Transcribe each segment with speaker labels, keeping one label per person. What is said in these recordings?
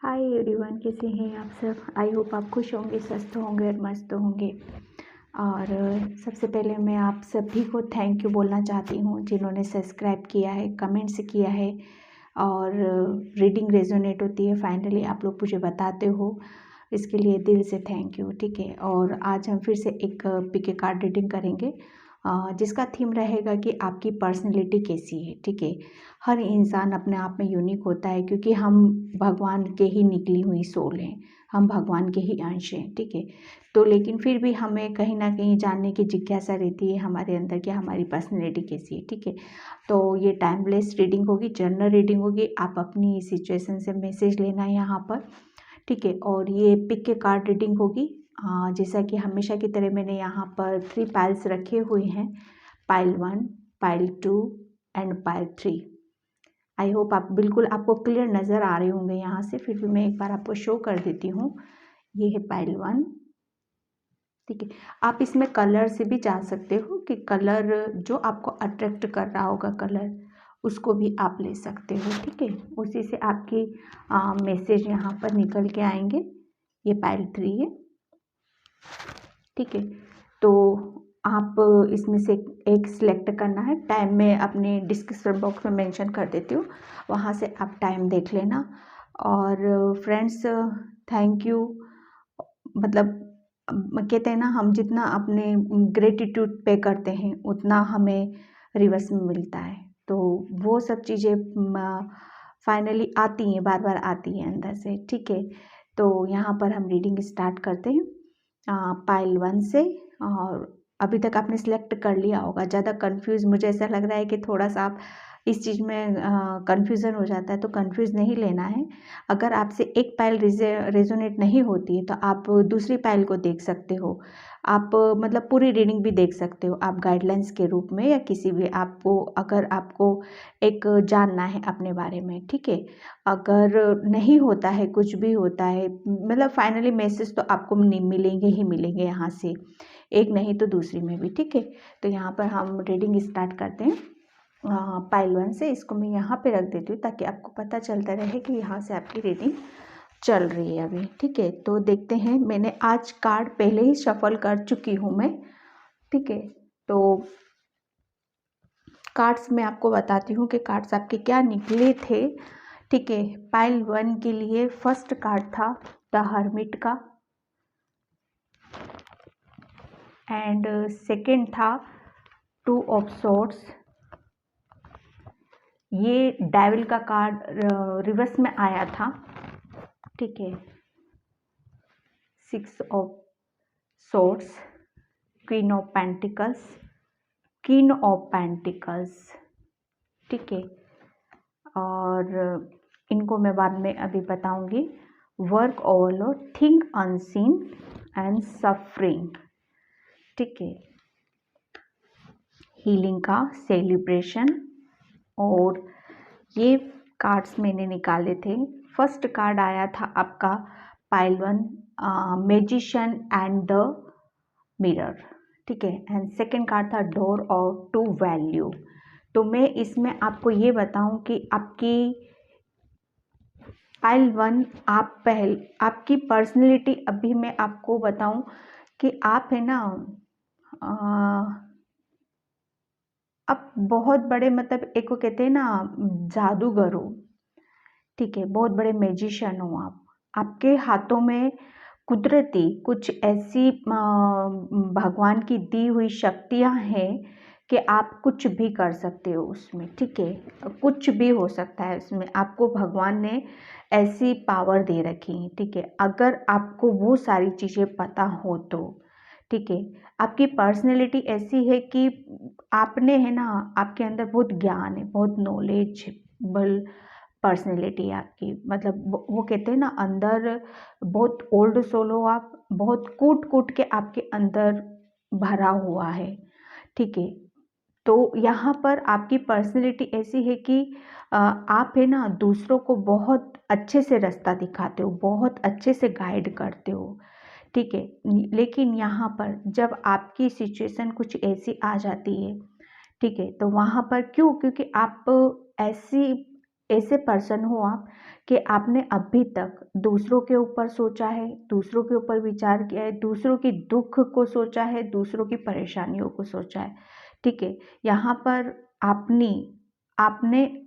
Speaker 1: Hi everyone, कैसे हैं आप सब। आई होप आप खुश होंगे, स्वस्थ होंगे और मस्त होंगे। और सबसे पहले मैं आप सभी को थैंक यू बोलना चाहती हूँ जिन्होंने सब्सक्राइब किया है, कमेंट्स किया है और रीडिंग रेजोनेट होती है फाइनली आप लोग मुझे बताते हो, इसके लिए दिल से थैंक यू। ठीक है, और आज हम फिर से एक पिके कार्ड रीडिंग करेंगे जिसका थीम रहेगा कि आपकी पर्सनैलिटी कैसी है। ठीक है, हर इंसान अपने आप में यूनिक होता है क्योंकि हम भगवान के ही निकली हुई सोल हैं, हम भगवान के ही अंश हैं। ठीक है, तो लेकिन फिर भी हमें कहीं ना कहीं जानने की जिज्ञासा रहती है हमारे अंदर कि हमारी पर्सनैलिटी कैसी है। ठीक है, तो ये टाइमलेस रीडिंग होगी, जर्नल रीडिंग होगी। आप अपनी सिचुएशन से मैसेज लेना है यहाँ पर। ठीक है, और ये पिक के कार्ड रीडिंग होगी। जैसा कि हमेशा की तरह मैंने यहाँ पर 3 पाइल्स रखे हुए हैं, pile 1, pile 2 and pile 3। I hope आप बिल्कुल आपको क्लियर नज़र आ रहे होंगे यहाँ से, फिर भी मैं एक बार आपको शो कर देती हूँ। ये है पाइल 1। ठीक है, आप इसमें कलर से भी जा सकते हो कि कलर जो आपको अट्रैक्ट कर रहा होगा कलर उसको भी आप ले सकते हो। ठीक है, उसी से आपकी मैसेज यहाँ पर निकल के आएंगे। ये पाइल 3 है। ठीक है, तो आप इसमें से एक सिलेक्ट करना है। टाइम में अपने डिस्क्रिप्शन बॉक्स में मेंशन कर देती हूँ, वहाँ से आप टाइम देख लेना। और फ्रेंड्स, थैंक यू। मतलब कहते हैं ना, हम जितना अपने ग्रेटिट्यूड पे करते हैं उतना हमें रिवर्स में मिलता है। तो वो सब चीज़ें फाइनली आती हैं, बार बार आती हैं अंदर से। ठीक है, तो यहाँ पर हम रीडिंग स्टार्ट करते हैं पाइल 1 से। और अभी तक आपने सिलेक्ट कर लिया होगा। ज़्यादा कंफ्यूज मुझे ऐसा लग रहा है कि थोड़ा सा आप इस चीज़ में कंफ्यूजन हो जाता है, तो कंफ्यूज नहीं लेना है। अगर आपसे एक पाइल रेजोनेट नहीं होती है तो आप दूसरी पाइल को देख सकते हो। आप मतलब पूरी रीडिंग भी देख सकते हो आप गाइडलाइंस के रूप में, या किसी भी आपको अगर आपको एक जानना है अपने बारे में। ठीक है, अगर नहीं होता है, कुछ भी होता है, मतलब फाइनली मैसेज तो आपको मिलेंगे ही मिलेंगे यहाँ से, एक नहीं तो दूसरी में भी। ठीक है, तो यहाँ पर हम रीडिंग स्टार्ट करते हैं पाइल 1 से। इसको मैं यहाँ पे रख देती हूँ ताकि आपको पता चलता रहे कि यहाँ से आपकी रीडिंग चल रही है अभी। ठीक है, तो देखते हैं। मैंने आज कार्ड पहले ही शफल कर चुकी हूँ मैं। ठीक है, तो कार्ड्स मैं आपको बताती हूँ कि कार्ड्स आपके क्या निकले थे। ठीक है, पाइल 1 के लिए फर्स्ट कार्ड था द हर्मिट का, एंड सेकेंड था 2 ऑफ सोर्ड्स। ये डेविल का कार्ड रिवर्स में आया था। ठीक है, 6 of swords, queen of pentacles, king of pentacles. ठीक है, और इनको मैं बाद में अभी बताऊंगी। Work overload, think unseen and suffering. ठीक है, हीलिंग का सेलिब्रेशन। और ये कार्ड्स मैंने निकाले थे। फर्स्ट कार्ड आया था आपका pile 1, magician and the mirror. ठीक है, एंड सेकेंड कार्ड था डोर ऑफ टू वैल्यू। तो मैं इसमें आपको ये बताऊं कि आपकी पाइल 1, आपकी पर्सनैलिटी, अभी मैं आपको बताऊं कि आप है ना आप बहुत बड़े, मतलब एक को कहते हैं ना जादूगर हो। ठीक है, बहुत बड़े मैजिशियन हो आप। आपके हाथों में कुदरती कुछ ऐसी भगवान की दी हुई शक्तियां हैं कि आप कुछ भी कर सकते हो उसमें। ठीक है, कुछ भी हो सकता है उसमें, आपको भगवान ने ऐसी पावर दे रखी है। ठीक है, अगर आपको वो सारी चीज़ें पता हो तो। ठीक है, आपकी पर्सनैलिटी ऐसी है कि आपने है ना, आपके अंदर बहुत ज्ञान है, बहुत नॉलेजेबल पर्सनैलिटी है आपकी। मतलब वो कहते हैं ना, अंदर बहुत ओल्ड सोल हो आप, बहुत कूट कूट के आपके अंदर भरा हुआ है। ठीक है, तो यहाँ पर आपकी पर्सनैलिटी ऐसी है कि आप है ना दूसरों को बहुत अच्छे से रास्ता दिखाते हो, बहुत अच्छे से गाइड करते हो। ठीक है, लेकिन यहाँ पर जब आपकी सिचुएशन कुछ ऐसी आ जाती है, ठीक है, तो वहाँ पर क्योंकि आप ऐसी ऐसे पर्सन हो आप कि आपने अभी तक दूसरों के ऊपर सोचा है, दूसरों के ऊपर विचार किया है, दूसरों की दुख को सोचा है, दूसरों की परेशानियों को सोचा है। ठीक है, यहाँ पर आपने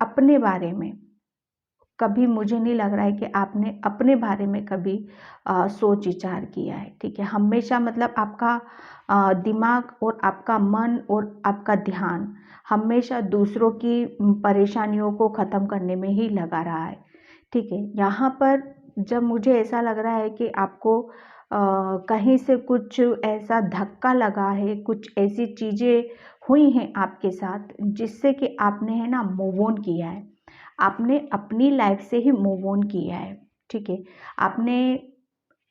Speaker 1: अपने बारे में कभी, मुझे नहीं लग रहा है कि आपने अपने बारे में कभी सोच विचार किया है। ठीक है, हमेशा मतलब आपका दिमाग और आपका मन और आपका ध्यान हमेशा दूसरों की परेशानियों को ख़त्म करने में ही लगा रहा है। ठीक है, यहाँ पर जब मुझे ऐसा लग रहा है कि आपको कहीं से कुछ ऐसा धक्का लगा है, कुछ ऐसी चीज़ें हुई हैं आपके साथ जिससे कि आपने है ना मूव ऑन किया है, आपने अपनी लाइफ से ही मूव ऑन किया है। ठीक है, आपने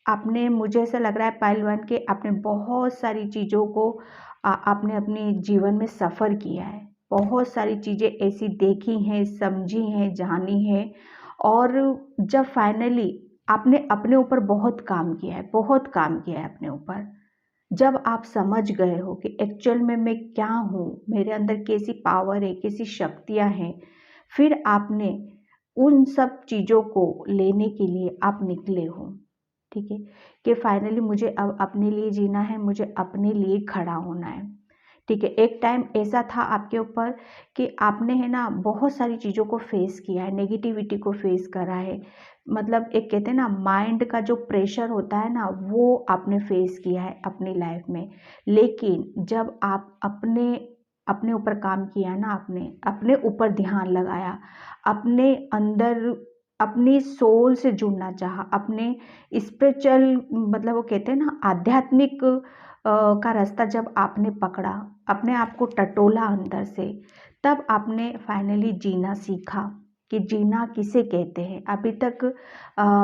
Speaker 1: आपने मुझे ऐसा लग रहा है पाइल 1 के आपने बहुत सारी चीज़ों को आपने अपने जीवन में सफ़र किया है। बहुत सारी चीज़ें ऐसी देखी हैं, समझी हैं, जानी हैं, और जब फाइनली आपने अपने ऊपर बहुत काम किया है, बहुत काम किया है अपने ऊपर। जब आप समझ गए हो कि एक्चुअल में मैं क्या हूँ, मेरे अंदर कैसी पावर है, कैसी शक्तियाँ हैं, फिर आपने उन सब चीज़ों को लेने के लिए आप निकले हो। ठीक है, कि फाइनली मुझे अब अपने लिए जीना है, मुझे अपने लिए खड़ा होना है। ठीक है, एक टाइम ऐसा था आपके ऊपर कि आपने है ना बहुत सारी चीज़ों को फेस किया है, नेगेटिविटी को फेस करा है, मतलब एक कहते हैं ना माइंड का जो प्रेशर होता है ना, वो आपने फेस किया है अपनी लाइफ में। लेकिन जब आप अपने अपने ऊपर काम किया ना, आपने अपने ऊपर ध्यान लगाया, अपने अंदर अपनी सोल से जुड़ना चाहा, अपने स्पिरिचुअल मतलब वो कहते हैं ना आध्यात्मिक का रास्ता जब आपने पकड़ा, अपने आप को टटोला अंदर से, तब आपने फाइनली जीना सीखा कि जीना किसे कहते हैं। अभी तक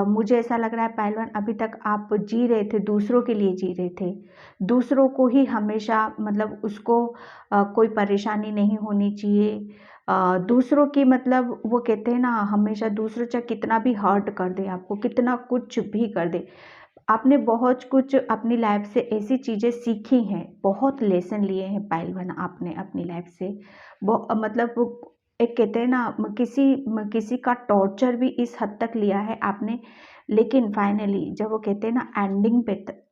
Speaker 1: मुझे ऐसा लग रहा है पहलवान, अभी तक आप जी रहे थे, दूसरों के लिए जी रहे थे, दूसरों को ही हमेशा मतलब उसको कोई परेशानी नहीं होनी चाहिए, दूसरों की मतलब वो कहते हैं ना हमेशा दूसरों चाहे कितना भी हर्ट कर दे, आपको कितना कुछ भी कर दे, आपने बहुत कुछ अपनी लाइफ से ऐसी चीज़ें सीखी हैं, बहुत लेसन लिए हैं पहलवान आपने अपनी लाइफ से। मतलब एक कहते हैं ना किसी का टॉर्चर भी इस हद तक लिया है आपने, लेकिन फाइनली जब वो कहते हैं ना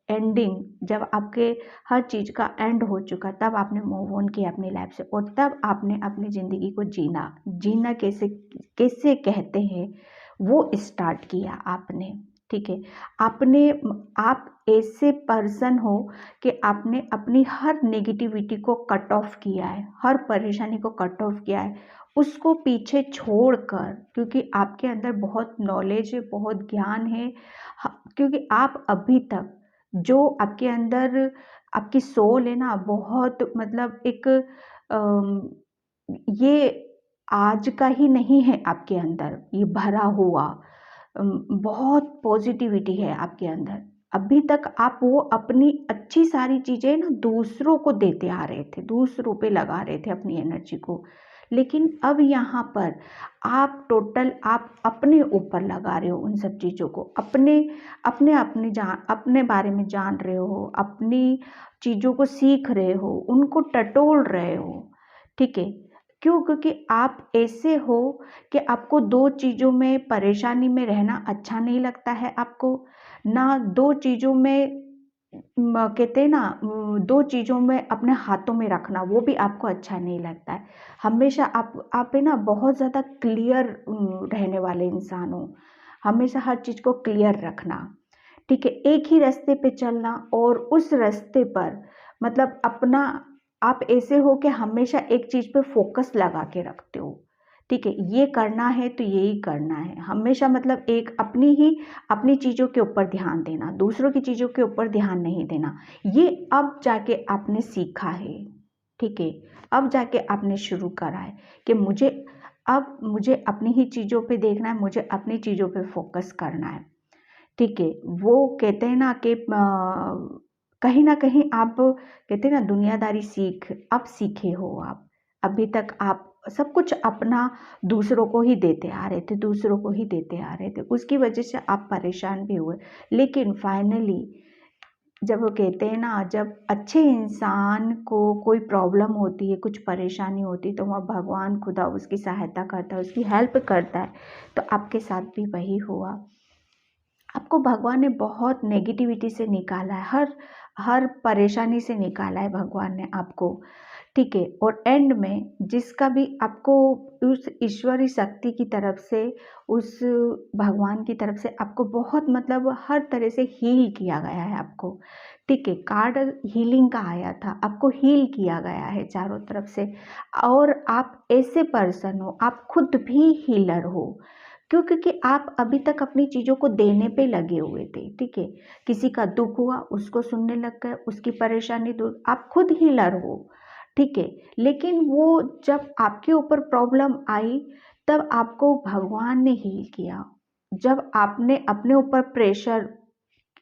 Speaker 1: एंडिंग जब आपके हर चीज़ का एंड हो चुका, तब आपने मूव ऑन किया अपनी लाइफ से, और तब आपने अपनी ज़िंदगी को जीना कैसे कैसे कहते हैं वो स्टार्ट किया आपने। ठीक है, आप ऐसे पर्सन हो कि आपने अपनी हर नेगेटिविटी को कट ऑफ किया है, हर परेशानी को कट ऑफ किया है, उसको पीछे छोड़कर, क्योंकि आपके अंदर बहुत नॉलेज है, बहुत ज्ञान है, क्योंकि आप अभी तक जो आपके अंदर आपकी सोल है ना, बहुत मतलब एक ये आज का ही नहीं है आपके अंदर, ये भरा हुआ बहुत पॉजिटिविटी है आपके अंदर। अभी तक आप वो अपनी अच्छी सारी चीज़ें ना दूसरों को देते आ रहे थे, दूसरों पे लगा रहे थे अपनी एनर्जी को, लेकिन अब यहाँ पर आप अपने ऊपर लगा रहे हो उन सब चीज़ों को, अपने अपने अपने जान अपने बारे में जान रहे हो, अपनी चीज़ों को सीख रहे हो, उनको टटोल रहे हो। ठीक है, क्यों? क्योंकि आप ऐसे हो कि आपको दो चीज़ों में परेशानी में रहना अच्छा नहीं लगता है आपको, ना दो चीज़ों में कहते हैं ना दो चीज़ों में अपने हाथों में रखना वो भी आपको अच्छा नहीं लगता है। हमेशा आप है ना बहुत ज़्यादा क्लियर रहने वाले इंसान हो, हमेशा हर चीज़ को क्लियर रखना। ठीक है, एक ही रास्ते पे चलना, और उस रास्ते पर मतलब अपना आप ऐसे हो कि हमेशा एक चीज़ पे फोकस लगा के रखते हो। ठीक है, ये करना है तो यही करना है, हमेशा मतलब एक अपनी चीज़ों के ऊपर ध्यान देना, दूसरों की चीज़ों के ऊपर ध्यान नहीं देना। ये अब जाके आपने सीखा है। ठीक है, अब जाके आपने शुरू करा है कि मुझे अपनी ही चीज़ों पे देखना है, मुझे अपनी चीज़ों पे फोकस करना है। ठीक है, वो कहते हैं ना कि कहीं न कहीं आप कहते हैं ना दुनियादारी अब सीखे हो आप। अभी तक आप सब कुछ अपना दूसरों को ही देते आ रहे थे, दूसरों को ही देते आ रहे थे। उसकी वजह से आप परेशान भी हुए। लेकिन फाइनली जब वो कहते हैं ना, जब अच्छे इंसान को कोई प्रॉब्लम होती है, कुछ परेशानी होती है, तो वह भगवान खुदा उसकी सहायता करता है, उसकी हेल्प करता है। तो आपके साथ भी वही हुआ। आपको भगवान ने बहुत नेगेटिविटी से निकाला है, हर परेशानी से निकाला है भगवान ने आपको, ठीक है। और एंड में जिसका भी आपको उस ईश्वरी शक्ति की तरफ से, उस भगवान की तरफ से आपको बहुत मतलब हर तरह से हील किया गया है आपको, ठीक है। कार्ड हीलिंग का आया था, आपको हील किया गया है चारों तरफ से। और आप ऐसे पर्सन हो, आप खुद भी हीलर हो, क्योंकि आप अभी तक अपनी चीज़ों को देने पे लगे हुए थे, ठीक है। किसी का दुख हुआ, उसको सुनने लग गए, उसकी परेशानी दूर, आप खुद हीलर हो, ठीक है। लेकिन वो जब आपके ऊपर प्रॉब्लम आई, तब आपको भगवान ने हील किया। जब आपने अपने ऊपर प्रेशर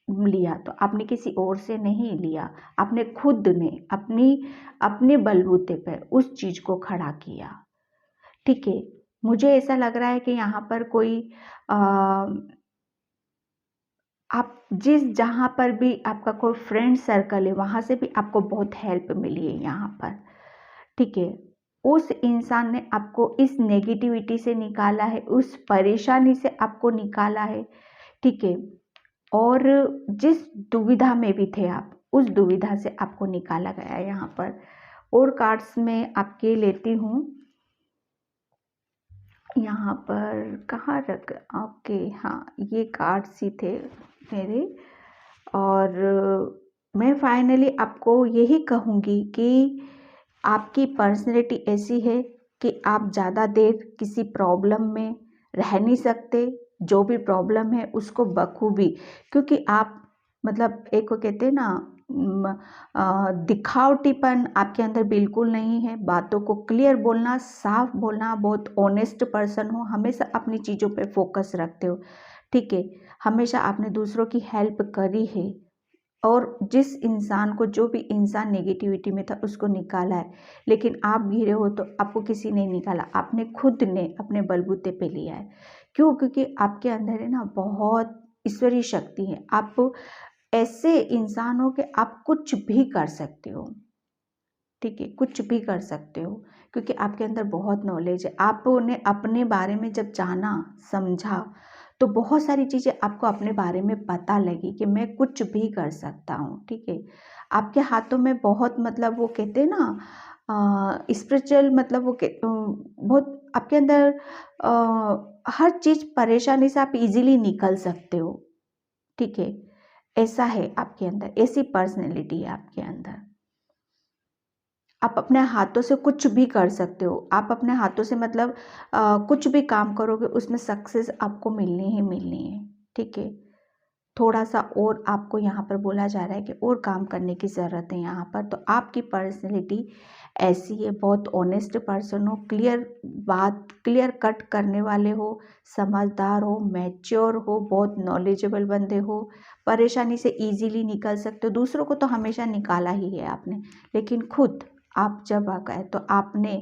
Speaker 1: लिया, तो आपने किसी और से नहीं लिया, आपने खुद ने अपने बलबूते पर उस चीज़ को खड़ा किया, ठीक है। मुझे ऐसा लग रहा है कि यहाँ पर कोई आ, आप जहाँ पर भी आपका कोई फ्रेंड सर्कल है, वहाँ से भी आपको बहुत हेल्प मिली है यहाँ पर, ठीक है। उस इंसान ने आपको इस नेगेटिविटी से निकाला है, उस परेशानी से आपको निकाला है, ठीक है। और जिस दुविधा में भी थे आप, उस दुविधा से आपको निकाला गया है यहाँ पर। और कार्ड्स में आपके लेती हूँ, यहाँ पर कहाँ रख, ओके, हाँ, ये कार्ड्स ही थे मेरे। और मैं फाइनली आपको यही कहूँगी कि आपकी पर्सनैलिटी ऐसी है कि आप ज़्यादा देर किसी प्रॉब्लम में रह नहीं सकते। जो भी प्रॉब्लम है उसको बखूबी, क्योंकि आप मतलब एक को कहते हैं ना, दिखावटीपन आपके अंदर बिल्कुल नहीं है। बातों को क्लियर बोलना, साफ बोलना, बहुत ऑनेस्ट पर्सन हो, हमेशा अपनी चीज़ों पे फोकस रखते हो, ठीक है। हमेशा आपने दूसरों की हेल्प करी है, और जिस इंसान को, जो भी इंसान नेगेटिविटी में था, उसको निकाला है। लेकिन आप घिरे हो तो आपको किसी ने निकाला, आपने खुद ने अपने बलबूते पे लिया है। क्यों? क्योंकि आपके अंदर है ना बहुत ईश्वरीय शक्ति है। आप ऐसे इंसान हो कि आप कुछ भी कर सकते हो, ठीक है, कुछ भी कर सकते हो, क्योंकि आपके अंदर बहुत नॉलेज है। आपने अपने बारे में जब जाना, समझा, तो बहुत सारी चीज़ें आपको अपने बारे में पता लगी कि मैं कुछ भी कर सकता हूँ, ठीक है। आपके हाथों में बहुत मतलब वो कहते हैं ना, स्पिरिचुअल मतलब बहुत आपके अंदर हर चीज़, परेशानी से आप इजीली निकल सकते हो, ठीक है। ऐसा है आपके अंदर, ऐसी पर्सनैलिटी है आपके अंदर। आप अपने हाथों से कुछ भी कर सकते हो। आप अपने हाथों से मतलब कुछ भी काम करोगे, उसमें सक्सेस आपको मिलनी ही मिलनी है, ठीक है। थोड़ा सा और आपको यहाँ पर बोला जा रहा है कि और काम करने की ज़रूरत है यहाँ पर। तो आपकी पर्सनैलिटी ऐसी है, बहुत ऑनेस्ट पर्सन हो, बात क्लियर कट करने वाले हो, समझदार हो, मैच्योर हो, बहुत नॉलेजेबल बंदे हो, परेशानी से इजीली निकल सकते हो। दूसरों को तो हमेशा निकाला ही है आपने, लेकिन खुद आप जब आ गए तो आपने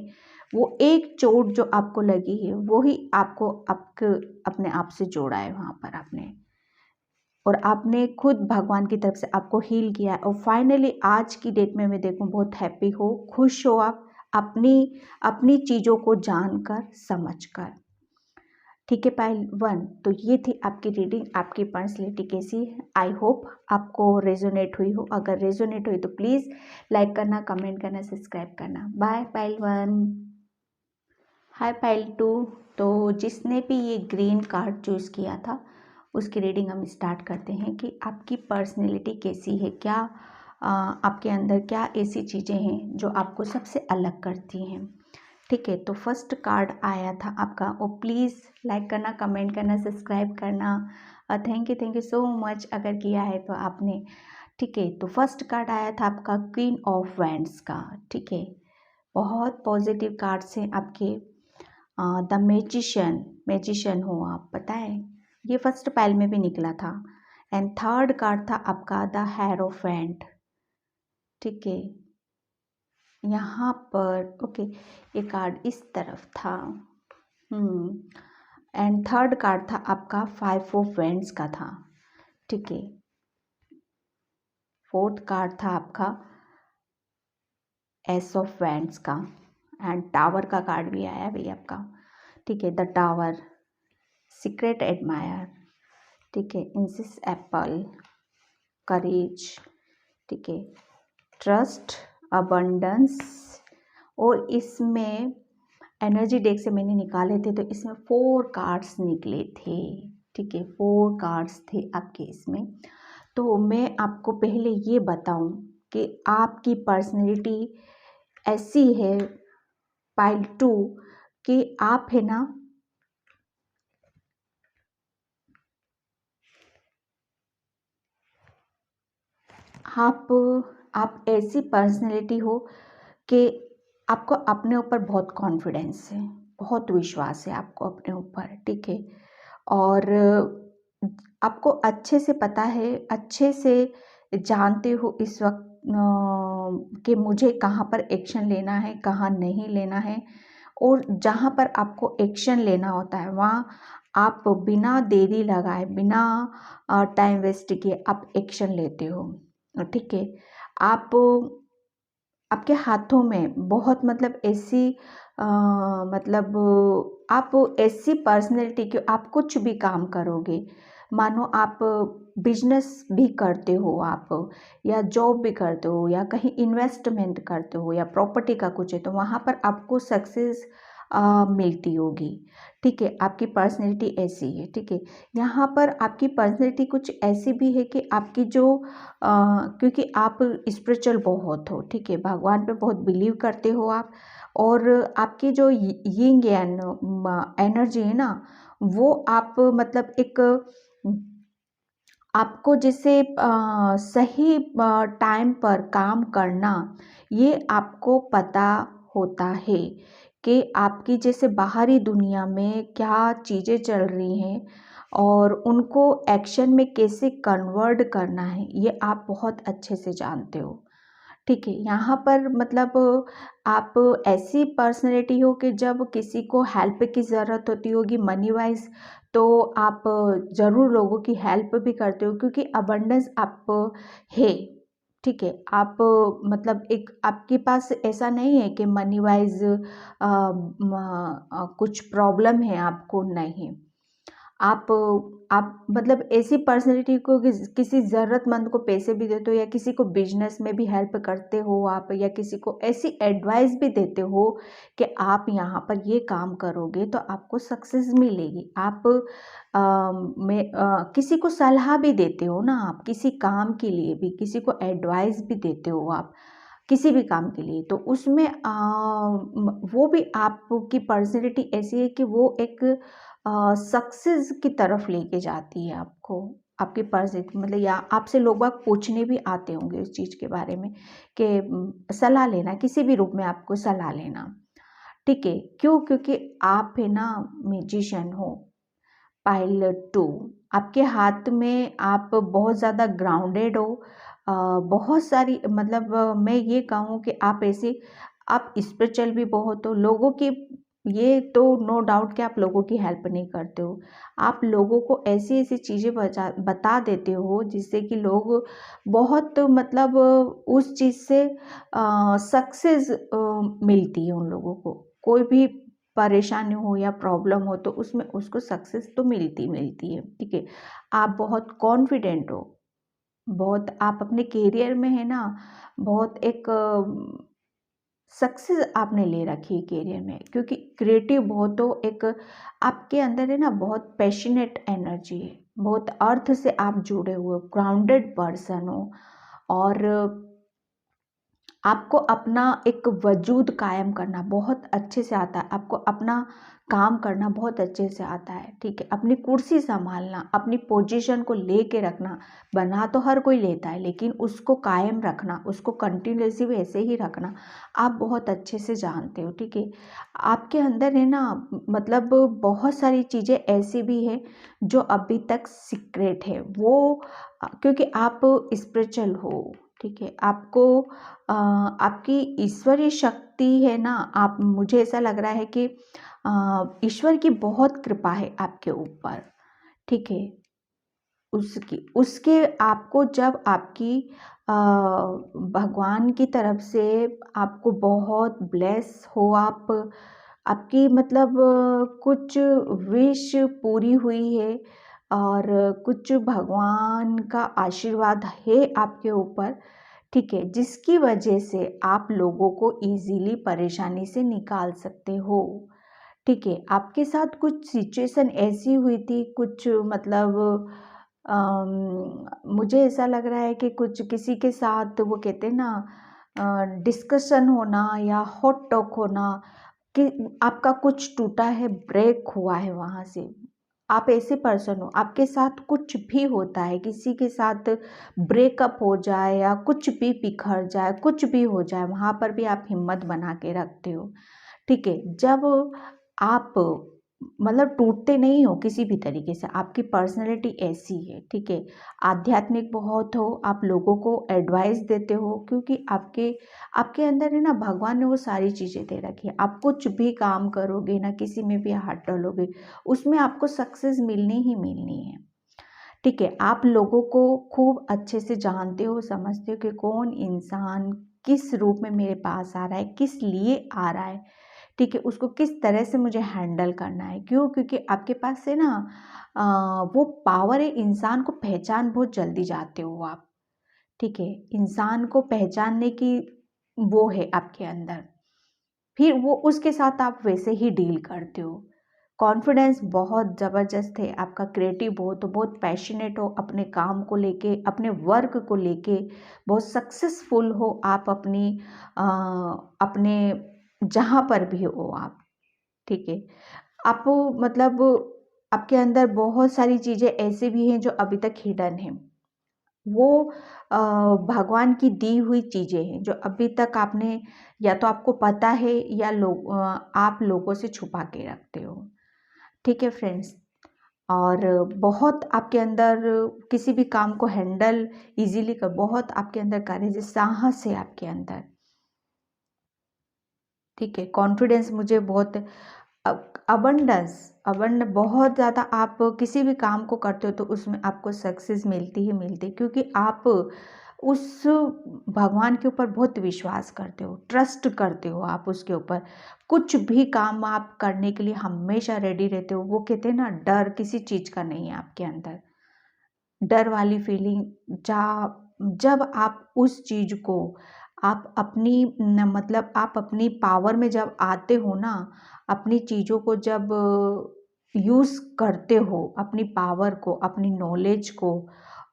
Speaker 1: वो एक चोट जो आपको लगी है, वो ही आपको अपने आप से जोड़ा है वहाँ पर आपने। और आपने खुद भगवान की तरफ से आपको हील किया है। और फाइनली आज की डेट में मैं देखूँ बहुत हैप्पी हो, खुश हो आप अपनी अपनी चीज़ों को जानकर, समझकर, ठीक है। पाइल 1, तो ये थी आपकी रीडिंग। आपकी पर्सनैलिटी कैसी है? आई होप आपको रेजोनेट हुई हो। अगर रेजोनेट हुई तो प्लीज़ लाइक करना, कमेंट करना, सब्सक्राइब करना। Bye pile 1। Hi pile 2। तो जिसने भी ये ग्रीन कार्ड चूज़ किया था, उसकी रीडिंग हम स्टार्ट करते हैं कि आपकी पर्सनैलिटी कैसी है, क्या आपके अंदर क्या ऐसी चीज़ें हैं जो आपको सबसे अलग करती हैं, ठीक है। तो फर्स्ट कार्ड आया था आपका, और प्लीज़ लाइक करना, कमेंट करना, सब्सक्राइब करना। थैंक यू सो मच अगर किया है तो आपने, ठीक है। तो फर्स्ट कार्ड आया था आपका क्वीन ऑफ वैंड्स का, ठीक है। बहुत पॉजिटिव कार्ड्स हैं आपके। द मैजिशियन हो आप, पता है, ये फर्स्ट पाइल में भी निकला था। एंड थर्ड कार्ड था आपका द हेरोफेंट, ठीक है। यहाँ पर ओके, ये कार्ड इस तरफ था। एंड थर्ड कार्ड था आपका 5 ऑफ वैंड्स का था, ठीक है। फोर्थ कार्ड था आपका एस ऑफ वैंड्स का, एंड टावर का कार्ड भी आया भाई आपका, ठीक है। द टावर, सीक्रेट एडमायर, ठीक है। इंसिस एप्पल, करेज, ठीक है। ट्रस्ट, अबंडेंस, और इसमें एनर्जी डेक से मैंने निकाले थे तो इसमें 4 कार्ड्स निकले थे, ठीक है। 4 कार्ड्स थे आपके इसमें। तो मैं आपको पहले ये बताऊं कि आपकी पर्सनैलिटी ऐसी है पाइल 2 कि आप है ना आप ऐसी पर्सनैलिटी हो कि आपको अपने ऊपर बहुत कॉन्फिडेंस है, बहुत विश्वास है आपको अपने ऊपर, ठीक है। और आपको अच्छे से पता है, अच्छे से जानते हो इस वक्त कि मुझे कहाँ पर एक्शन लेना है, कहाँ नहीं लेना है, और जहाँ पर आपको एक्शन लेना होता है वहाँ आप बिना देरी लगाए, बिना टाइम वेस्ट किए आप एक्शन लेते हो, ठीक है। आप आपके हाथों में बहुत मतलब ऐसी मतलब आप ऐसी पर्सनैलिटी कि आप कुछ भी काम करोगे, मानो आप बिजनेस भी करते हो आप, या जॉब भी करते हो, या कहीं इन्वेस्टमेंट करते हो, या प्रॉपर्टी का कुछ है तो वहाँ पर आपको सक्सेस मिलती होगी, ठीक है। आपकी पर्सनैलिटी ऐसी है, ठीक है। यहाँ पर आपकी पर्सनैलिटी कुछ ऐसी भी है कि आपकी जो क्योंकि आप स्पिरिचुअल बहुत हो, ठीक है, भगवान पे बहुत बिलीव करते हो आप, और आपकी जो यिंग एनर्जी है ना, वो आप मतलब एक आपको जैसे सही टाइम पर काम करना, ये आपको पता होता है कि आपकी जैसे बाहरी दुनिया में क्या चीज़ें चल रही हैं और उनको एक्शन में कैसे कन्वर्ट करना है, ये आप बहुत अच्छे से जानते हो, ठीक है। यहाँ पर मतलब आप ऐसी पर्सनैलिटी हो कि जब किसी को हेल्प की ज़रूरत होती होगी मनी वाइज, तो आप ज़रूर लोगों की हेल्प भी करते हो, क्योंकि अबंडेंस आप है, ठीक है। आप मतलब एक आपके पास ऐसा नहीं है कि मनी वाइज कुछ प्रॉब्लम है आपको, नहीं। आप मतलब ऐसी पर्सनैलिटी को किसी ज़रूरतमंद को पैसे भी देते हो, या किसी को बिजनेस में भी हेल्प करते हो आप, या किसी को ऐसी एडवाइस भी देते हो कि आप यहाँ पर ये काम करोगे तो आपको सक्सेस मिलेगी। आप किसी को सलाह भी देते हो ना, आप किसी काम के लिए भी किसी को एडवाइस भी देते हो आप किसी भी काम के लिए, तो उसमें वो भी आपकी पर्सनैलिटी ऐसी है कि वो एक सक्सेस की तरफ लेके जाती है आपको, आपकी पर्सनैलिटी मतलब, या आपसे लोग बाग पूछने भी आते होंगे उस चीज़ के बारे में कि सलाह लेना, किसी भी रूप में आपको सलाह लेना, ठीक है। क्यों? क्योंकि आप है ना मैजिशियन हो, पाइल 2 आपके हाथ में, आप बहुत ज़्यादा ग्राउंडेड हो, बहुत सारी मतलब मैं ये कहूँ कि आप ऐसे आप स्पिरिचुअल भी बहुत हो, लोगों की, ये तो नो डाउट कि आप लोगों की हेल्प नहीं करते हो, आप लोगों को ऐसी ऐसी चीज़ें बता देते हो जिससे कि लोग बहुत मतलब उस चीज़ से सक्सेस मिलती है उन लोगों को, कोई भी परेशानी हो या प्रॉब्लम हो तो उसमें उसको सक्सेस तो मिलती है, ठीक है। आप बहुत कॉन्फिडेंट हो, बहुत आप अपने करियर में है ना, बहुत एक सक्सेस आपने ले रखी है करियर में, क्योंकि क्रिएटिव बहुत हो, एक आपके अंदर है ना बहुत पैशनेट एनर्जी है, बहुत अर्थ से आप जुड़े हुए ग्राउंडेड पर्सन हो, और आपको अपना एक वजूद कायम करना बहुत अच्छे से आता है, आपको अपना काम करना बहुत अच्छे से आता है, ठीक है। अपनी कुर्सी संभालना, अपनी पोजीशन को लेके रखना, बना तो हर कोई लेता है लेकिन उसको कायम रखना, उसको कंटिन्यूसली वैसे ही रखना आप बहुत अच्छे से जानते हो, ठीक है। आपके अंदर है ना मतलब बहुत सारी चीज़ें ऐसी भी है जो अभी तक सीक्रेट है, वो क्योंकि आप स्पिरिचुअल हो, ठीक है। आपको आपकी ईश्वरीय शक्ति है ना, आप, मुझे ऐसा लग रहा है कि ईश्वर की बहुत कृपा है आपके ऊपर, ठीक है। उसकी उसके आपको जब आपकी भगवान की तरफ से आपको बहुत ब्लेस हो, आपकी मतलब कुछ विश पूरी हुई है और कुछ भगवान का आशीर्वाद है आपके ऊपर, ठीक है, जिसकी वजह से आप लोगों को इजीली परेशानी से निकाल सकते हो। ठीक है, आपके साथ कुछ सिचुएशन ऐसी हुई थी, कुछ मतलब मुझे ऐसा लग रहा है कि कुछ किसी के साथ वो कहते हैं ना डिस्कशन होना या हॉट टॉक होना, कि आपका कुछ टूटा है, ब्रेक हुआ है वहाँ से। आप ऐसे पर्सन हो, आपके साथ कुछ भी होता है, किसी के साथ ब्रेकअप हो जाए या कुछ भी बिखर जाए, कुछ भी हो जाए, वहाँ पर भी आप हिम्मत बना के रखते हो। ठीक है, जब आप मतलब टूटते नहीं हो किसी भी तरीके से, आपकी पर्सनैलिटी ऐसी है, ठीक है, आध्यात्मिक बहुत हो, आप लोगों को एडवाइस देते हो, क्योंकि आपके आपके अंदर है ना, भगवान ने वो सारी चीज़ें दे रखी है। आप कुछ भी काम करोगे ना, किसी में भी हाथ डालोगे, उसमें आपको सक्सेस मिलनी ही मिलनी है। ठीक है, आप लोगों को खूब अच्छे से जानते हो, समझते हो कि कौन इंसान किस रूप में मेरे पास आ रहा है, किस लिए आ रहा है, ठीक है, उसको किस तरह से मुझे हैंडल करना है। क्यों? क्योंकि आपके पास से ना वो पावर है, इंसान को पहचान बहुत जल्दी जाते हो आप, ठीक है, इंसान को पहचानने की वो है आपके अंदर, फिर वो उसके साथ आप वैसे ही डील करते हो। कॉन्फिडेंस बहुत ज़बरदस्त है आपका, क्रिएटिव हो तो बहुत पैशनेट हो अपने काम को लेके, अपने वर्क को लेके, बहुत सक्सेसफुल हो आप अ, अपने जहाँ पर भी हो आप, ठीक है। आप मतलब आपके अंदर बहुत सारी चीज़ें ऐसी भी हैं जो अभी तक हिडन हैं। वो भगवान की दी हुई चीज़ें हैं जो अभी तक आपने, या तो आपको पता है या आप लोगों से छुपा के रखते हो। ठीक है फ्रेंड्स, और बहुत आपके अंदर किसी भी काम को हैंडल इजीली कर, बहुत आपके अंदर करेज है, साहस है आपके अंदर, ठीक है, कॉन्फिडेंस मुझे बहुत, अबंडेंस, बहुत ज़्यादा, आप किसी भी काम को करते हो तो उसमें आपको सक्सेस मिलती ही मिलती है, क्योंकि आप उस भगवान के ऊपर बहुत विश्वास करते हो, ट्रस्ट करते हो आप उसके ऊपर, कुछ भी काम आप करने के लिए हमेशा रेडी रहते हो। वो कहते हैं ना, डर किसी चीज़ का नहीं है आपके अंदर, डर वाली फीलिंग जब आप उस चीज़ को आप अपनी मतलब आप अपनी पावर में जब आते हो ना, अपनी चीज़ों को जब यूज़ करते हो, अपनी पावर को, अपनी नॉलेज को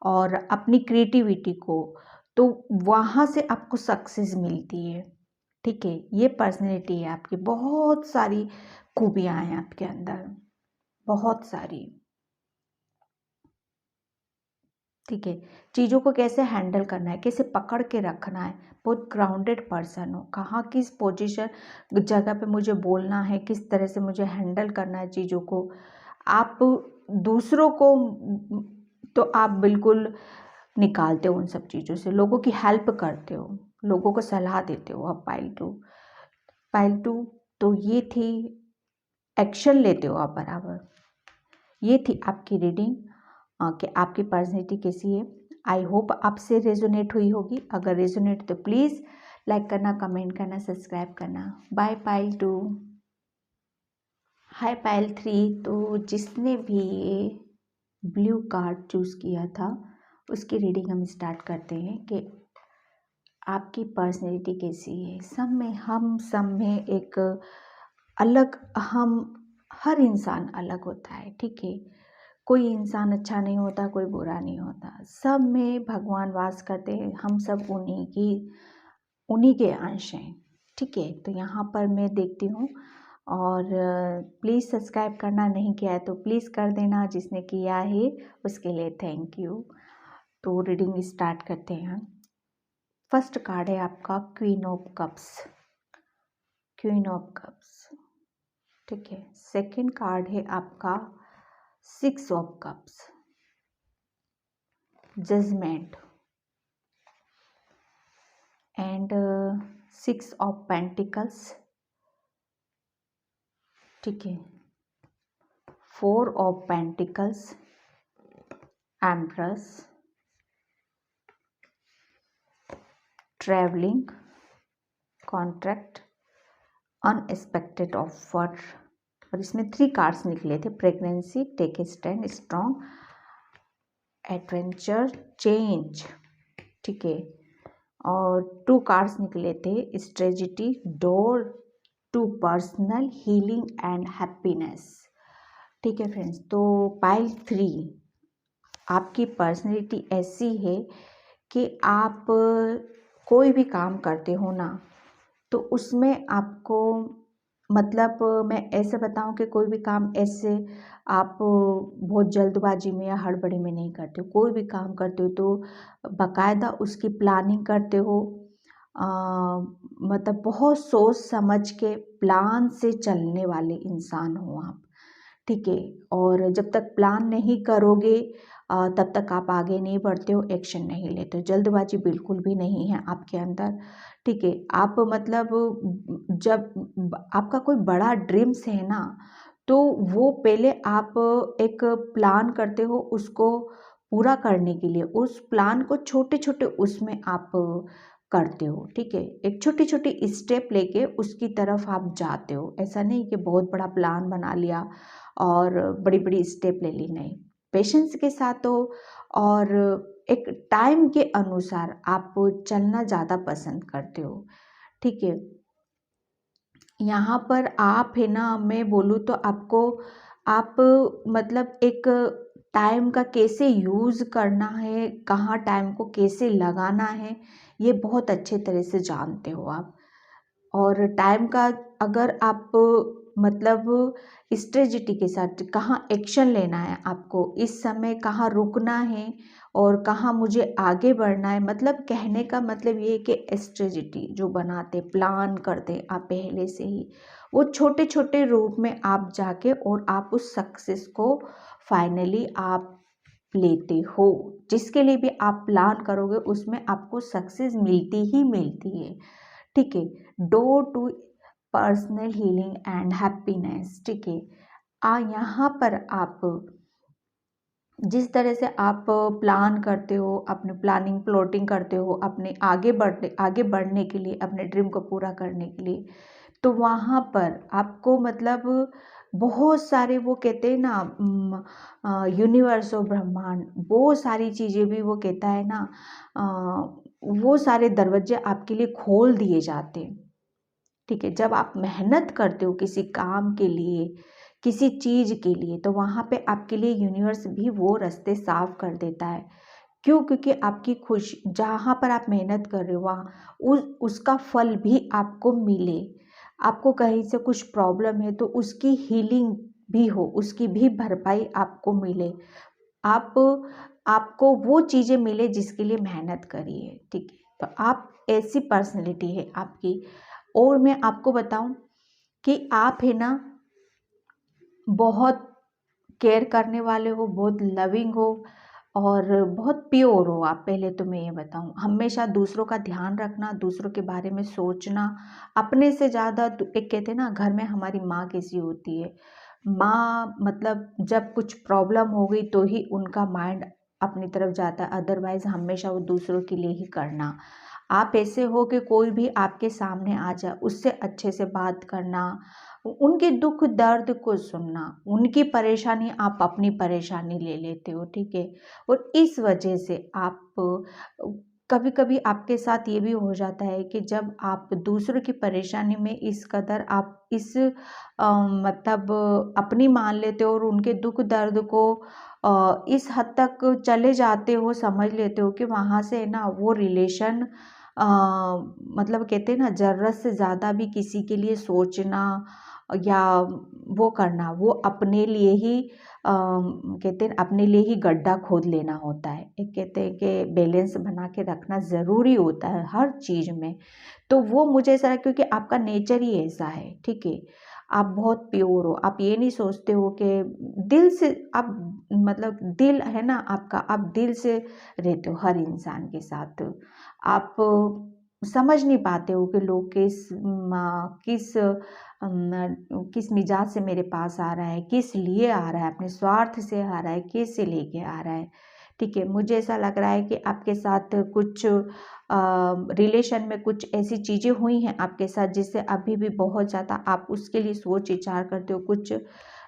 Speaker 1: और अपनी क्रिएटिविटी को, तो वहाँ से आपको सक्सेस मिलती है। ठीक है, ये पर्सनैलिटी है आपकी, बहुत सारी खूबियाँ हैं आपके अंदर, बहुत सारी। ठीक है, चीज़ों को कैसे हैंडल करना है, कैसे पकड़ के रखना है, बहुत ग्राउंडेड पर्सन हो, कहाँ किस पोजीशन जगह पे मुझे बोलना है, किस तरह से मुझे हैंडल करना है चीज़ों को। आप दूसरों को तो आप बिल्कुल निकालते हो उन सब चीज़ों से, लोगों की हेल्प करते हो, लोगों को सलाह देते हो आप। पाइल टू तो ये थी, एक्शन लेते हो आप बराबर। ये थी आपकी रीडिंग कि आपकी पर्सनैलिटी कैसी है। आई होप आपसे रेजोनेट हुई होगी, अगर रेजोनेट तो प्लीज़ लाइक करना, कमेंट करना, सब्सक्राइब करना। बाय पाइल 2, हाय पाइल 3। तो जिसने भी ये ब्लू कार्ड चूज़ किया था उसकी रीडिंग हम स्टार्ट करते हैं कि आपकी पर्सनैलिटी कैसी है। सब में एक अलग, हम हर इंसान अलग होता है, ठीक है, कोई इंसान अच्छा नहीं होता, कोई बुरा नहीं होता, सब में भगवान वास करते हैं, हम सब उन्हीं के अंश हैं, ठीक है। तो यहाँ पर मैं देखती हूँ, और प्लीज़ सब्सक्राइब करना नहीं किया है तो प्लीज़ कर देना, जिसने किया है उसके लिए थैंक यू। तो रीडिंग स्टार्ट करते हैं। फर्स्ट कार्ड है आपका queen of cups, queen of cups, ठीक है। सेकंड कार्ड है आपका 6 of cups, judgement, and 6 of pentacles, ठीक है, 4 of pentacles, empress, travelling, contract, unexpected offer. और इसमें 3 कार्ड्स निकले थे, pregnancy, take a stand, strong, adventure, change. ठीक है, और 2 कार्ड्स निकले थे, strategy, door to personal healing and happiness. ठीक है फ्रेंड्स, तो पाइल 3 आपकी पर्सनैलिटी ऐसी है कि आप कोई भी काम करते हो ना, तो उसमें आपको मतलब मैं ऐसे बताऊं कि कोई भी काम ऐसे आप बहुत जल्दबाजी में या हड़बड़ी में नहीं करते हो। कोई भी काम करते हो तो बाकायदा उसकी प्लानिंग करते हो, मतलब बहुत सोच समझ के प्लान से चलने वाले इंसान हो आप। ठीक है, और जब तक प्लान नहीं करोगे तब तक आप आगे नहीं बढ़ते हो, एक्शन नहीं लेते हो। जल्दबाजी बिल्कुल भी नहीं है आपके अंदर। ठीक है, आप मतलब जब आपका कोई बड़ा ड्रीम्स है ना, तो वो पहले आप एक प्लान करते हो उसको पूरा करने के लिए। उस प्लान को छोटे छोटे उसमें आप करते हो। ठीक है, एक छोटी छोटी स्टेप लेके उसकी तरफ आप जाते हो। ऐसा नहीं कि बहुत बड़ा प्लान बना लिया और बड़ी बड़ी स्टेप ले ली, नहीं। पेशेंस के साथ हो और एक टाइम के अनुसार आप चलना ज़्यादा पसंद करते हो। ठीक है, यहाँ पर आप है ना, मैं बोलूँ तो आपको आप मतलब एक टाइम का कैसे यूज़ करना है, कहाँ टाइम को कैसे लगाना है, ये बहुत अच्छे तरह से जानते हो आप। और टाइम का अगर आप मतलब स्ट्रेटजी के साथ कहाँ एक्शन लेना है आपको, इस समय कहाँ रुकना है और कहाँ मुझे आगे बढ़ना है, मतलब कहने का मतलब ये है कि स्ट्रेटजी जो बनाते प्लान करते आप पहले से ही, वो छोटे छोटे रूप में आप जाके और आप उस सक्सेस को फाइनली आप लेते हो। जिसके लिए भी आप प्लान करोगे उसमें आपको सक्सेस मिलती ही मिलती है। ठीक है, door to personal healing and happiness. ठीक है, यहाँ पर आप जिस तरह से आप प्लान करते हो, अपने प्लानिंग प्लॉटिंग करते हो अपने आगे बढ़ने के लिए, अपने ड्रीम को पूरा करने के लिए, तो वहाँ पर आपको मतलब बहुत सारे वो कहते हैं ना यूनिवर्स और ब्रह्मांड, वो सारी चीज़ें भी वो कहता है ना, वो सारे दरवाजे आपके लिए खोल दिए जाते हैं। ठीक है, जब आप मेहनत करते हो किसी काम के लिए, किसी चीज़ के लिए, तो वहाँ पे आपके लिए यूनिवर्स भी वो रास्ते साफ कर देता है। क्यों? क्योंकि आपकी खुशी जहाँ पर आप मेहनत कर रहे हो वहाँ उसका फल भी आपको मिले। आपको कहीं से कुछ प्रॉब्लम है तो उसकी हीलिंग भी हो, उसकी भी भरपाई आपको मिले। आप आपको वो चीज़ें मिले जिसके लिए मेहनत करी है। ठीक है, तो आप ऐसी पर्सनैलिटी है आपकी। और मैं आपको बताऊं कि आप है ना बहुत केयर करने वाले हो, बहुत लविंग हो और बहुत प्योर हो आप। पहले तो मैं ये बताऊं, हमेशा दूसरों का ध्यान रखना, दूसरों के बारे में सोचना, अपने से ज़्यादा। एक कहते हैं ना, घर में हमारी माँ कैसी होती है, माँ मतलब जब कुछ प्रॉब्लम हो गई तो ही उनका माइंड अपनी तरफ जाता है, अदरवाइज हमेशा वो दूसरों के लिए ही करना। आप ऐसे हो कि कोई भी आपके सामने आ जाए उससे अच्छे से बात करना, उनके दुख दर्द को सुनना, उनकी परेशानी आप अपनी परेशानी ले लेते हो। ठीक है, और इस वजह से आप कभी कभी आपके साथ ये भी हो जाता है कि जब आप दूसरों की परेशानी में इस कदर आप इस मतलब अपनी मान लेते हो और उनके दुख दर्द को इस हद तक चले जाते हो, समझ लेते हो कि वहाँ से ना वो रिलेशन मतलब कहते हैं ना, ज़रूरत से ज़्यादा भी किसी के लिए सोचना या वो करना, वो अपने लिए ही कहते हैं अपने लिए ही गड्ढा खोद लेना होता है। एक कहते हैं कि बैलेंस बना के रखना ज़रूरी होता है हर चीज़ में। तो वो मुझे ऐसा लगा क्योंकि आपका नेचर ही ऐसा है। ठीक है, आप बहुत प्योर हो, आप ये नहीं सोचते हो कि दिल से आप मतलब दिल है ना आपका, आप दिल से रहते हो हर इंसान के साथ। आप समझ नहीं पाते हो कि लोग किस मिजाज से मेरे पास आ रहा है, किस लिए आ रहा है, अपने स्वार्थ से आ रहा है, कैसे लेके आ रहा है। ठीक है। मुझे ऐसा लग रहा है कि आपके साथ कुछ रिलेशन में कुछ ऐसी चीज़ें हुई हैं आपके साथ जिससे अभी भी बहुत ज़्यादा आप उसके लिए सोच विचार करते हो। कुछ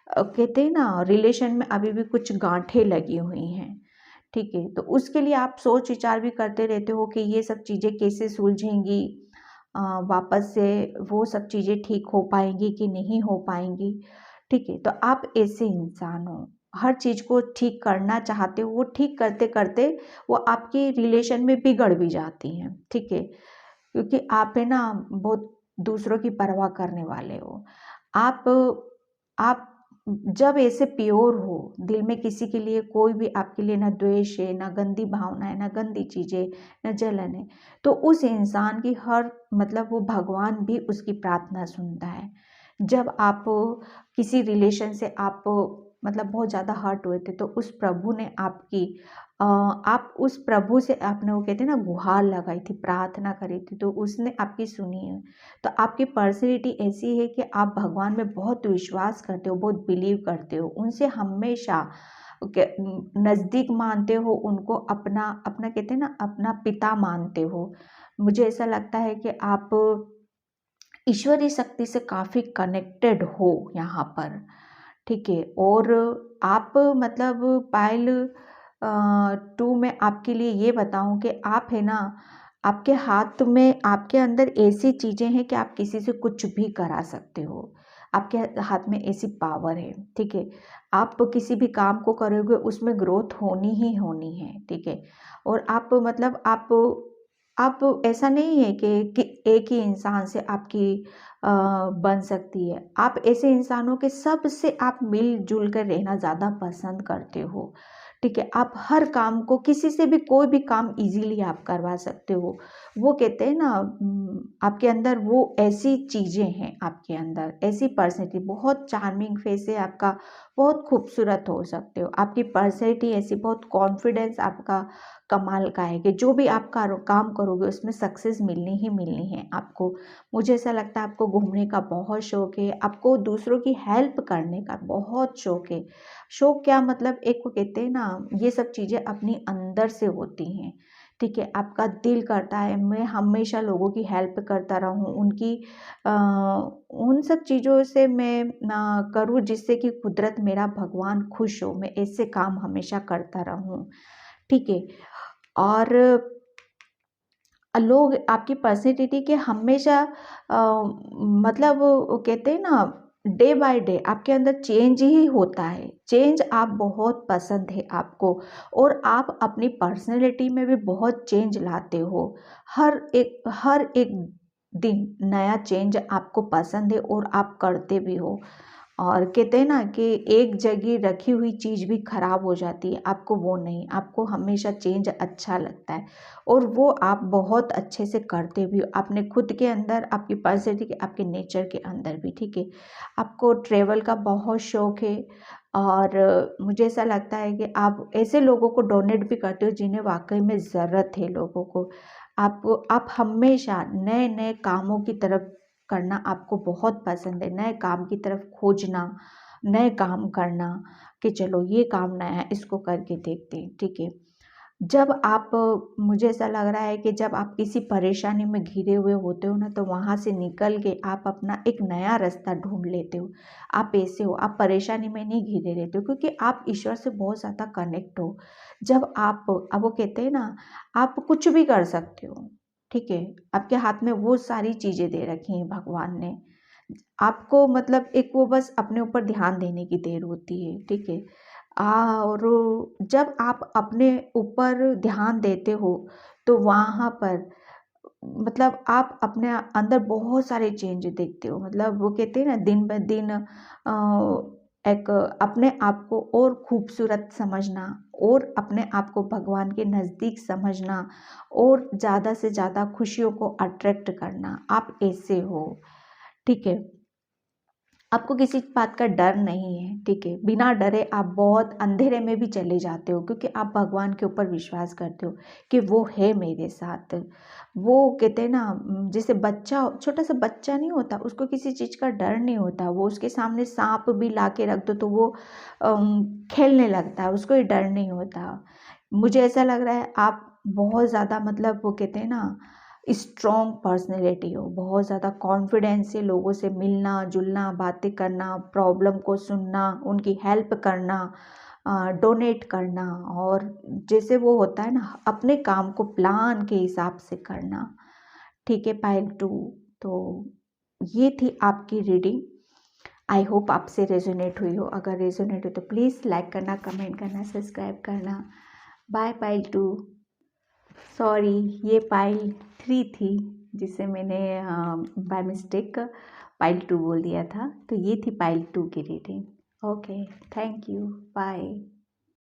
Speaker 1: कहते हैं ना, रिलेशन में अभी भी कुछ गांठें लगी हुई हैं, ठीक है। तो उसके लिए आप सोच विचार भी करते रहते हो कि ये सब चीज़ें कैसे सुलझेंगी, वापस से वो सब चीज़ें ठीक हो पाएंगी कि नहीं हो पाएंगी, ठीक है। तो आप ऐसे इंसान हो, हर चीज़ को ठीक करना चाहते हो, वो ठीक करते करते वो आपकी रिलेशन में बिगड़ भी जाती हैं, ठीक है। क्योंकि आप है ना बहुत दूसरों की परवाह करने वाले हो। आप आप जब ऐसे प्योर हो, दिल में किसी के लिए कोई भी आपके लिए ना द्वेष है, ना गंदी भावना है, ना गंदी चीज़ें, ना जलन है, तो उस इंसान की हर मतलब वो भगवान भी उसकी प्रार्थना सुनता है। जब आप किसी रिलेशन से आप मतलब बहुत ज़्यादा हर्ट हुए थे, तो उस प्रभु ने आपकी आप उस प्रभु से आपने वो कहते हैं ना गुहार लगाई थी, प्रार्थना करी थी, तो उसने आपकी सुनी है। तो आपकी पर्सनैलिटी ऐसी है कि आप भगवान में बहुत विश्वास करते हो, बहुत बिलीव करते हो, उनसे हमेशा नज़दीक मानते हो, उनको अपना अपना कहते हैं ना अपना पिता मानते हो। मुझे ऐसा लगता है कि आप ईश्वरीय शक्ति से काफ़ी कनेक्टेड हो यहाँ पर, ठीक है। और आप मतलब पायल 2 में आपके लिए ये बताऊँ कि आप है ना, आपके हाथ में आपके अंदर ऐसी चीज़ें हैं कि आप किसी से कुछ भी करा सकते हो। आपके हाथ में ऐसी पावर है, ठीक है। आप किसी भी काम को करोगे उसमें ग्रोथ होनी ही होनी है, ठीक है। और आप मतलब आप ऐसा नहीं है कि एक ही इंसान से आपकी बन सकती है। आप ऐसे इंसानों के सबसे आप मिल-जुल कर रहना ज़्यादा पसंद करते हो, ठीक है। आप हर काम को किसी से भी कोई भी काम ईज़िली आप करवा सकते हो। वो कहते हैं ना आपके अंदर वो ऐसी चीज़ें हैं, आपके अंदर ऐसी पर्सनैलिटी, बहुत चार्मिंग फेस है आपका, बहुत खूबसूरत हो सकते हो। आपकी पर्सनैलिटी ऐसी, बहुत कॉन्फिडेंस आपका कमाल का है कि जो भी आप काम करोगे उसमें सक्सेस मिलनी ही मिलनी है आपको। मुझे ऐसा लगता है आपको घूमने का बहुत शौक है, आपको दूसरों की हेल्प करने का बहुत शौक है। शौक क्या मतलब, एक को कहते हैं ना ये सब चीज़ें अपनी अंदर से होती हैं, ठीक है। आपका दिल करता है मैं हमेशा लोगों की हेल्प करता रहूं, उनकी उन सब चीज़ों से मैं करूं जिससे कि कुदरत मेरा भगवान खुश हो, मैं ऐसे काम हमेशा करता रहूं, ठीक है। और लोग आपकी पर्सनैलिटी के हमेशा मतलब वो कहते हैं ना डे बाय डे आपके अंदर चेंज ही होता है। चेंज आप बहुत पसंद है आपको, और आप अपनी पर्सनैलिटी में भी बहुत चेंज लाते हो। हर एक दिन नया चेंज आपको पसंद है और आप करते भी हो। और कहते हैं ना कि एक जगह रखी हुई चीज़ भी खराब हो जाती है, आपको वो नहीं, आपको हमेशा चेंज अच्छा लगता है, और वो आप बहुत अच्छे से करते भी हो अपने खुद के अंदर, आपकी पर्सनैलिटी के, आपके नेचर के अंदर भी, ठीक है। आपको ट्रैवल का बहुत शौक है, और मुझे ऐसा लगता है कि आप ऐसे लोगों को डोनेट भी करते हो जिन्हें वाकई में ज़रूरत है लोगों को। आप हमेशा नए नए कामों की तरफ करना आपको बहुत पसंद है, नए काम की तरफ खोजना, नए काम करना कि चलो ये काम नया है इसको करके देखते हैं, ठीक है। जब आप मुझे ऐसा लग रहा है कि जब आप किसी परेशानी में घिरे हुए होते हो ना, तो वहाँ से निकल के आप अपना एक नया रास्ता ढूंढ लेते हो। आप ऐसे हो, आप परेशानी में नहीं घिरे रहते हो क्योंकि आप ईश्वर से बहुत ज़्यादा कनेक्ट हो। जब आप अब वो कहते हैं ना आप कुछ भी कर सकते हो, ठीक है। आपके हाथ में वो सारी चीज़ें दे रखी हैं भगवान ने, आपको मतलब एक वो बस अपने ऊपर ध्यान देने की देर होती है, ठीक है। और जब आप अपने ऊपर ध्यान देते हो तो वहाँ पर मतलब आप अपने अंदर बहुत सारे चेंज देखते हो, मतलब वो कहते हैं ना दिन ब दिन एक अपने आप को और खूबसूरत समझना, और अपने आप को भगवान के नज़दीक समझना, और ज़्यादा से ज़्यादा खुशियों को अट्रैक्ट करना, आप ऐसे हो, ठीक है। आपको किसी बात का डर नहीं है, ठीक है। बिना डरे आप बहुत अंधेरे में भी चले जाते हो क्योंकि आप भगवान के ऊपर विश्वास करते हो कि वो है मेरे साथ। वो कहते हैं ना जैसे बच्चा, छोटा सा बच्चा नहीं होता, उसको किसी चीज़ का डर नहीं होता, वो उसके सामने सांप भी ला के रख दो तो वो खेलने लगता है, उसको ही डर नहीं होता। मुझे ऐसा लग रहा है आप बहुत ज़्यादा मतलब वो कहते हैं ना स्ट्रॉन्ग पर्सनैलिटी हो, बहुत ज़्यादा कॉन्फिडेंस से लोगों से मिलना जुलना, बातें करना, प्रॉब्लम को सुनना, उनकी हेल्प करना, डोनेट करना, और जैसे वो होता है ना अपने काम को प्लान के हिसाब से करना। ठीक है पाइल 2, तो ये थी आपकी रीडिंग। आई होप आपसे रेजोनेट हुई हो। अगर रेजोनेट हो तो प्लीज़ लाइक करना, कमेंट करना, सब्सक्राइब करना। Bye pile 2। सॉरी, ये पाइल 3 थी जिसे मैंने बाय मिस्टेक पाइल 2 बोल दिया था। तो ये थी पाइल 2 की रीडिंग। Okay, thank you, bye.